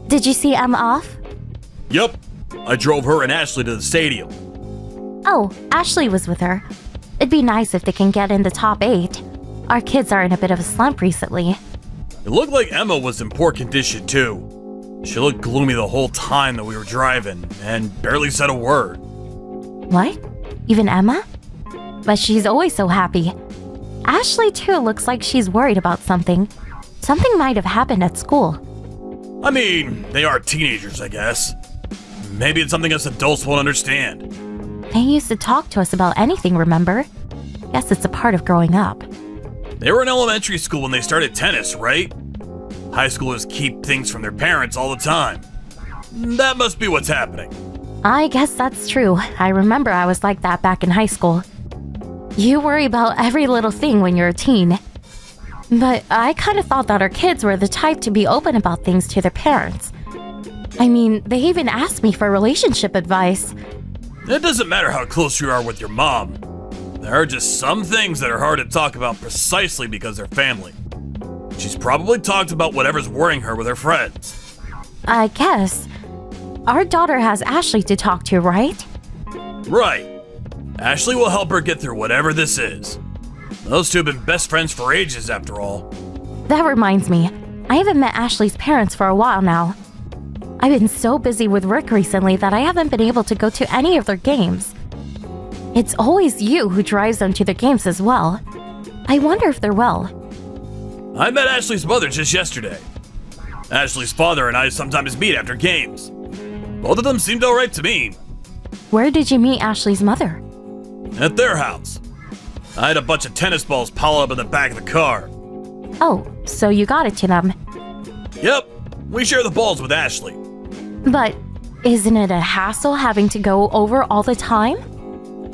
Did you see Emma off? Yup. I drove her and Ashley to the stadium. Oh, Ashley was with her. It'd be nice if they can get in the top 8. Our kids are in a bit of a slump recently. It looked like Emma was in poor condition too. She looked gloomy the whole time that we were driving and barely said a word. What? Even Emma? But she's always so happy. Ashley too looks like she's worried about something. Something might have happened at school. I mean, they are teenagers, I guess. Maybe it's something us adults won't understand. They used to talk to us about anything, remember? Guess it's a part of growing up. They were in elementary school when they started tennis, right? High schoolers keep things from their parents all the time. That must be what's happening. I guess that's true. I remember I was like that back in high school. You worry about every little thing when you're a teen. But I kind of thought that our kids were the type to be open about things to their parents. I mean, they even asked me for relationship advice. It doesn't matter how close you are with your mom. There are just some things that are hard to talk about precisely because they're family. She's probably talked about whatever's worrying her with her friends. I guess. Our daughter has Ashley to talk to, right? Right. Ashley will help her get through whatever this is. Those two have been best friends for ages, after all. That reminds me, I haven't met Ashley's parents for a while now. I've been so busy with work recently that I haven't been able to go to any of their games. It's always you who drives them to their games as well. I wonder if they're well. I met Ashley's mother just yesterday. Ashley's father and I sometimes meet after games. Both of them seemed alright to me. Where did you meet Ashley's mother? At their house. I had a bunch of tennis balls pile up in the back of the car. Oh, so you got it to them. Yep, we share the balls with Ashley. But isn't it a hassle having to go over all the time?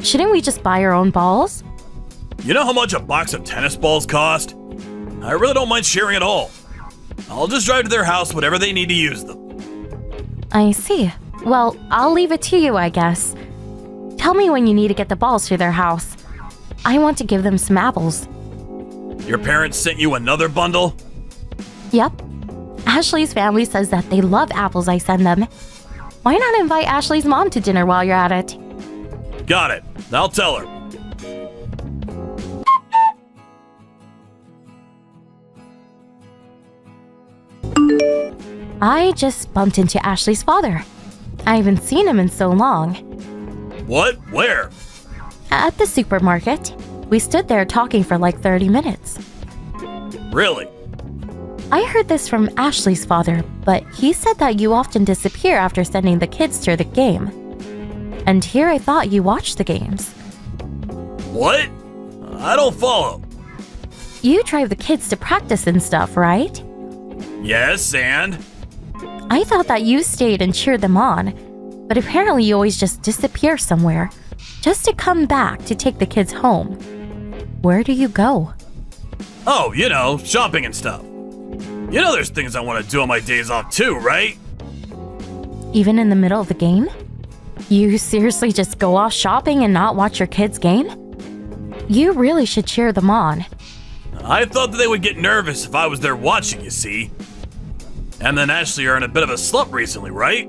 Shouldn't we just buy our own balls? You know how much a box of tennis balls cost? I really don't mind sharing at all. I'll just drive to their house whenever they need to use them. I see. Well, I'll leave it to you, I guess. Tell me when you need to get the balls to their house. I want to give them some apples. Your parents sent you another bundle? Yep. Ashley's family says that they love apples I send them. Why not invite Ashley's mom to dinner while you're at it? Got it. I'll tell her. I just bumped into Ashley's father. I haven't seen him in so long. What? Where? At the supermarket. We stood there talking for like 30 minutes. Really? I heard this from Ashley's father, but he said that you often disappear after sending the kids to the game. And here I thought you watched the games. What? I don't follow. You drive the kids to practice and stuff, right? Yes, and? I thought that you stayed and cheered them on, but apparently you always just disappear somewhere, just to come back to take the kids home. Where do you go? Oh, you know, shopping and stuff. You know there's things I want to do on my days off too, right? Even in the middle of the game? You seriously just go off shopping and not watch your kids' game? You really should cheer them on. I thought that they would get nervous if I was there watching, you see. And then Ashley are in a bit of a slump recently, right?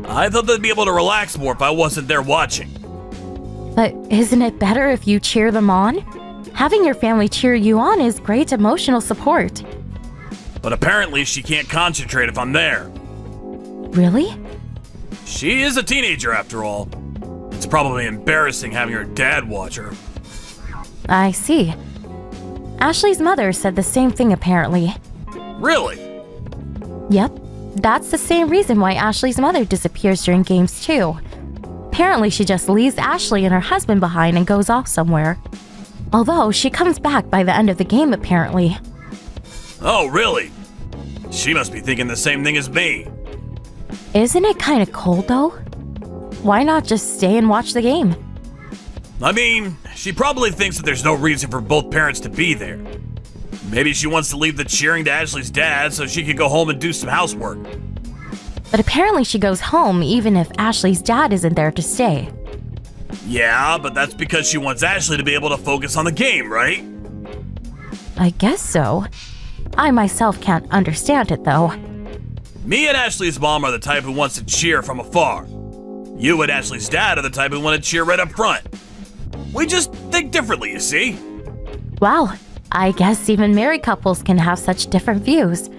I thought they'd be able to relax more if I wasn't there watching. But isn't it better if you cheer them on? Having your family cheer you on is great emotional support. But apparently she can't concentrate if I'm there. Really? She is a teenager after all. It's probably embarrassing having her dad watch her. I see. Ashley's mother said the same thing apparently. Really? Yep, that's the same reason why Ashley's mother disappears during games too. Apparently she just leaves Ashley and her husband behind and goes off somewhere. Although she comes back by the end of the game apparently. Oh, really? She must be thinking the same thing as me. Isn't it kind of cold though? Why not just stay and watch the game? I mean, she probably thinks that there's no reason for both parents to be there. Maybe she wants to leave the cheering to Ashley's dad so she can go home and do some housework. But apparently she goes home even if Ashley's dad isn't there to stay. Yeah, but that's because she wants Ashley to be able to focus on the game, right? I guess so. I myself can't understand it though. Me and Ashley's mom are the type who wants to cheer from afar. You and Ashley's dad are the type who want to cheer right up front. We just think differently, you see? Wow, I guess even married couples can have such different views.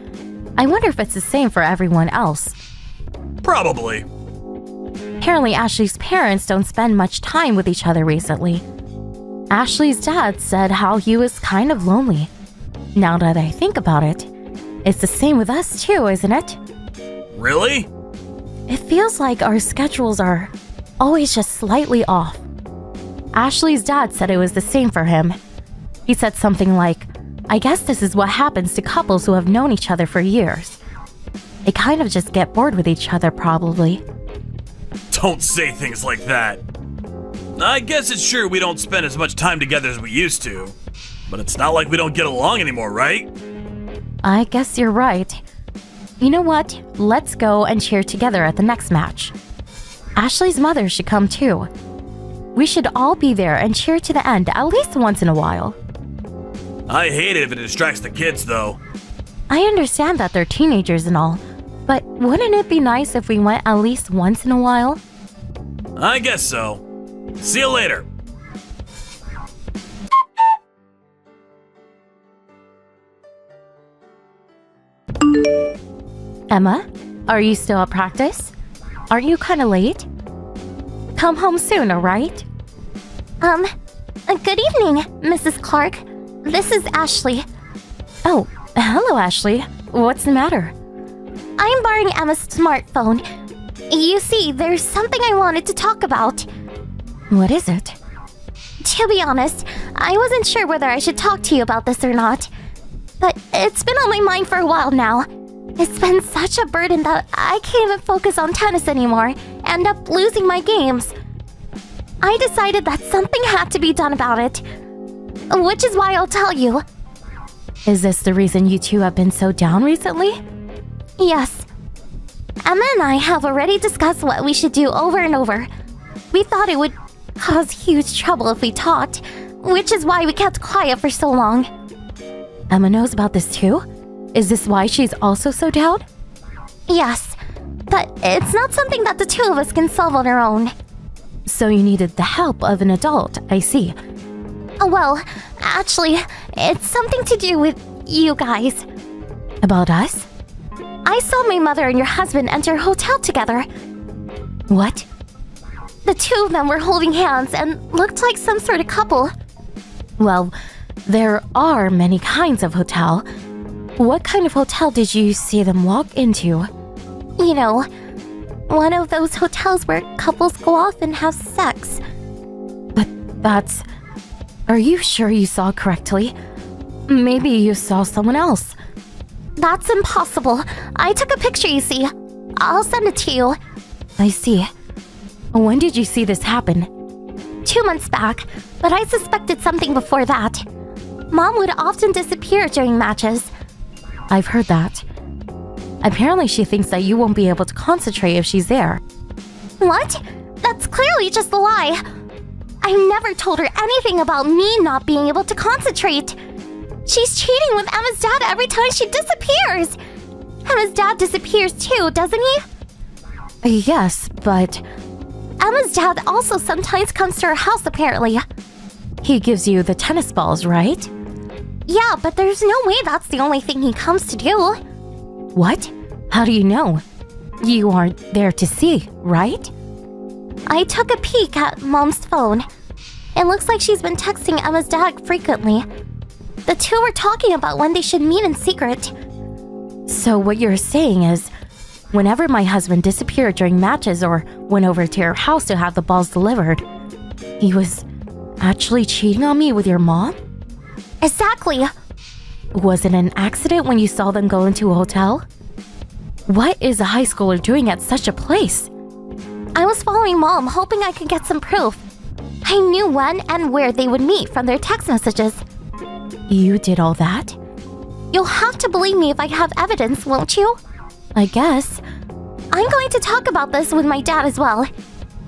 I wonder if it's the same for everyone else. Probably. Apparently, Ashley's parents don't spend much time with each other recently. Ashley's dad said how he was kind of lonely. Now that I think about it, it's the same with us too, isn't it? Really? It feels like our schedules are always just slightly off. Ashley's dad said it was the same for him. He said something like, I guess this is what happens to couples who have known each other for years. They kind of just get bored with each other, probably. Don't say things like that. I guess it's true we don't spend as much time together as we used to. But it's not like we don't get along anymore, right? I guess you're right. You know what? Let's go and cheer together at the next match. Ashley's mother should come too. We should all be there and cheer to the end at least once in a while. I hate it if it distracts the kids, though. I understand that they're teenagers and all, but wouldn't it be nice if we went at least once in a while? I guess so. See you later. Emma, are you still at practice? Aren't you kind of late? Come home soon, alright? Good evening, Mrs. Clark. This is Ashley. Oh, hello, Ashley. What's the matter? I'm borrowing Emma's smartphone. You see, there's something I wanted to talk about. What is it? To be honest, I wasn't sure whether I should talk to you about this or not. But it's been on my mind for a while now. It's been such a burden that I can't even focus on tennis anymore, end up losing my games. I decided that something had to be done about it. Which is why I'll tell you. Is this the reason you two have been so down recently? Yes. Emma and I have already discussed what we should do over and over. We thought it would cause huge trouble if we talked, which is why we kept quiet for so long. Emma knows about this too? Is this why she's also so down? Yes, but it's not something that the two of us can solve on our own. So you needed the help of an adult, I see. Well, actually, it's something to do with you guys. About us? I saw my mother and your husband enter a hotel together. What? The two of them were holding hands and looked like some sort of couple. Well, there are many kinds of hotel. What kind of hotel did you see them walk into? You know, one of those hotels where couples go off and have sex. But that's... Are you sure you saw correctly? Maybe you saw someone else. That's impossible. I took a picture, you see. I'll send it to you. I see. When did you see this happen? 2 months back, but I suspected something before that. Mom would often disappear during matches. I've heard that. Apparently she thinks that you won't be able to concentrate if she's there. What? That's clearly just a lie. I never told her anything about me not being able to concentrate. She's cheating with Emma's dad every time she disappears. Emma's dad disappears too, doesn't he? Yes, but... Emma's dad also sometimes comes to her house, apparently. He gives you the tennis balls, right? Yeah, but there's no way that's the only thing he comes to do. What? How do you know? You aren't there to see, right? I took a peek at Mom's phone. It looks like she's been texting Emma's dad frequently. The two were talking about when they should meet in secret. So what you're saying is, whenever my husband disappeared during matches or went over to your house to have the balls delivered, he was actually cheating on me with your mom? Exactly. Was it an accident when you saw them go into a hotel? What is a high schooler doing at such a place? I was following Mom, hoping I could get some proof. I knew when and where they would meet from their text messages. You did all that? You'll have to believe me if I have evidence, won't you? I guess. I'm going to talk about this with my dad as well.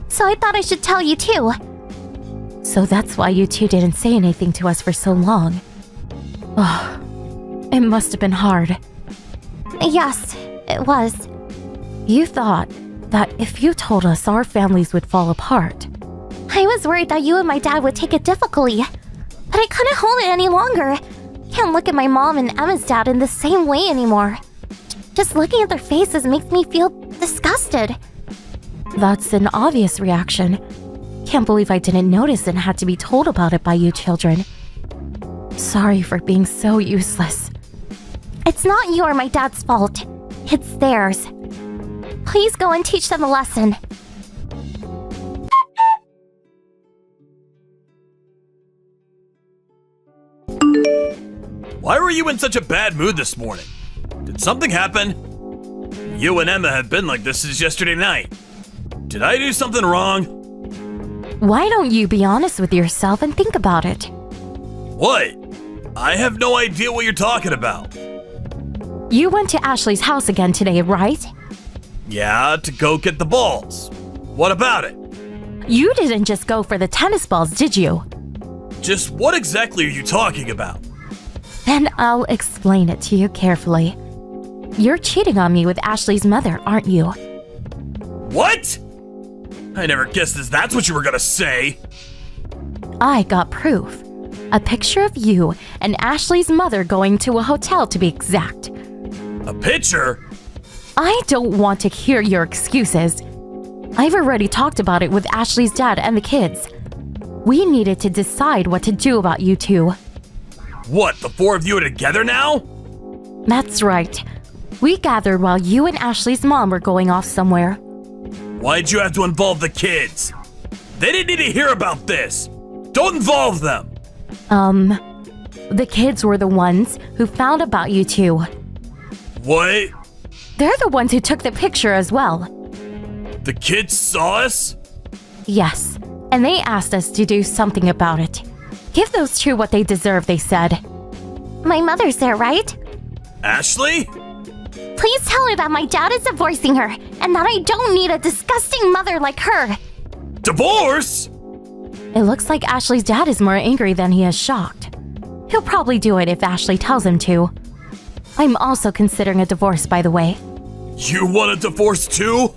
So I thought I should tell you too. So that's why you two didn't say anything to us for so long. Oh, it must have been hard. Yes, it was. You thought that if you told us, our families would fall apart. I was worried that you and my dad would take it difficultly, but I couldn't hold it any longer. Can't look at my mom and Emma's dad in the same way anymore. Just looking at their faces makes me feel disgusted. That's an obvious reaction. Can't believe I didn't notice and had to be told about it by you children. Sorry for being so useless. It's not you or my dad's fault. It's theirs. Please go and teach them a lesson. Why were you in such a bad mood this morning? Did something happen? You and Emma have been like this since yesterday night. Did I do something wrong? Why don't you be honest with yourself and think about it? What? I have no idea what you're talking about. You went to Ashley's house again today, right? Yeah, to go get the balls. What about it? You didn't just go for the tennis balls, did you? Just what exactly are you talking about? Then I'll explain it to you carefully. You're cheating on me with Ashley's mother, aren't you? What? I never guessed that's what you were gonna say. I got proof. A picture of you and Ashley's mother going to a hotel, to be exact. A picture? I don't want to hear your excuses. I've already talked about it with Ashley's dad and the kids. We needed to decide what to do about you two. What, the four of you are together now? That's right. We gathered while you and Ashley's mom were going off somewhere. Why'd you have to involve the kids? They didn't need to hear about this. Don't involve them. The kids were the ones who found about you two. What? They're the ones who took the picture as well. The kids saw us? Yes, and they asked us to do something about it. Give those two what they deserve, they said. My mother's there, right? Ashley? Please tell her that my dad is divorcing her and that I don't need a disgusting mother like her. Divorce? It looks like Ashley's dad is more angry than he is shocked. He'll probably do it if Ashley tells him to. I'm also considering a divorce, by the way. You want a divorce too?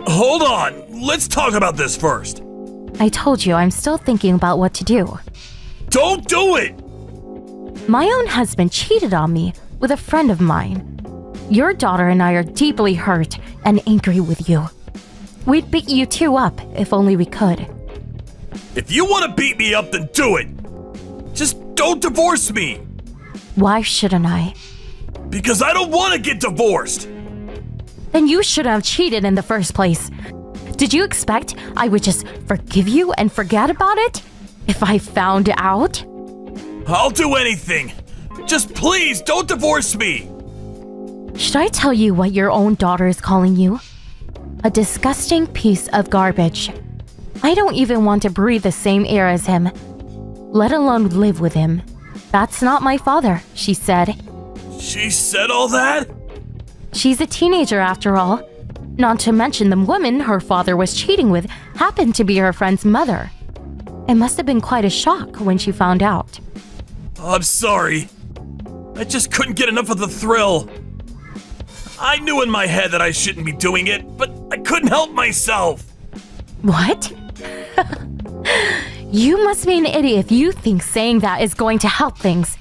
Hold on, let's talk about this first. I told you I'm still thinking about what to do. Don't do it! My own husband cheated on me with a friend of mine. Your daughter and I are deeply hurt and angry with you. We'd beat you two up if only we could. If you want to beat me up, then do it. Just don't divorce me. Why shouldn't I? Because I don't want to get divorced. Then you shouldn't have cheated in the first place. Did you expect I would just forgive you and forget about it? If I found out? I'll do anything. Just please don't divorce me. Should I tell you what your own daughter is calling you? A disgusting piece of garbage. I don't even want to breathe the same air as him, let alone live with him. That's not my father, she said. She said all that? She's a teenager after all. Not to mention the woman her father was cheating with happened to be her friend's mother. It must have been quite a shock when she found out. I'm sorry. I just couldn't get enough of the thrill. I knew in my head that I shouldn't be doing it, but I couldn't help myself. What? You must be an idiot if you think saying that is going to help things.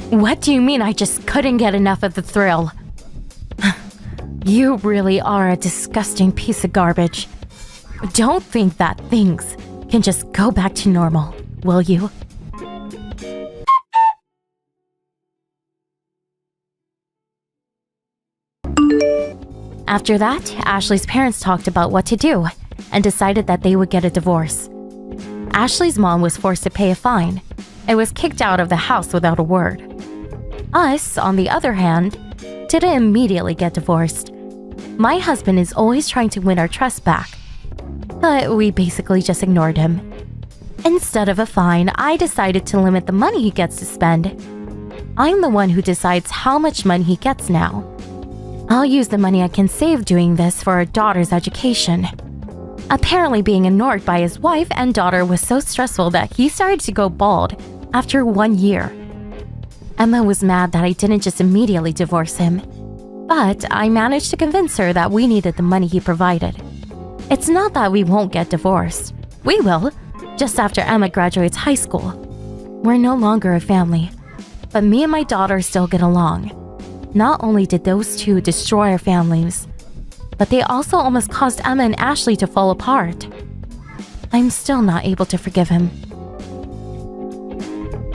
What do you mean I just couldn't get enough of the thrill? You really are a disgusting piece of garbage. Don't think that things can just go back to normal, will you? After that, Ashley's parents talked about what to do and decided that they would get a divorce. Ashley's mom was forced to pay a fine and was kicked out of the house without a word. Us, on the other hand, didn't immediately get divorced. My husband is always trying to win our trust back, but we basically just ignored him. Instead of a fine, I decided to limit the money he gets to spend. I'm the one who decides how much money he gets now. I'll use the money I can save doing this for our daughter's education. Apparently being ignored by his wife and daughter was so stressful that he started to go bald after 1 year. Emma was mad that I didn't just immediately divorce him. But I managed to convince her that we needed the money he provided. It's not that we won't get divorced. We will, just after Emma graduates high school. We're no longer a family, but me and my daughter still get along. Not only did those two destroy our families, but they also almost caused Emma and Ashley to fall apart. I'm still not able to forgive him.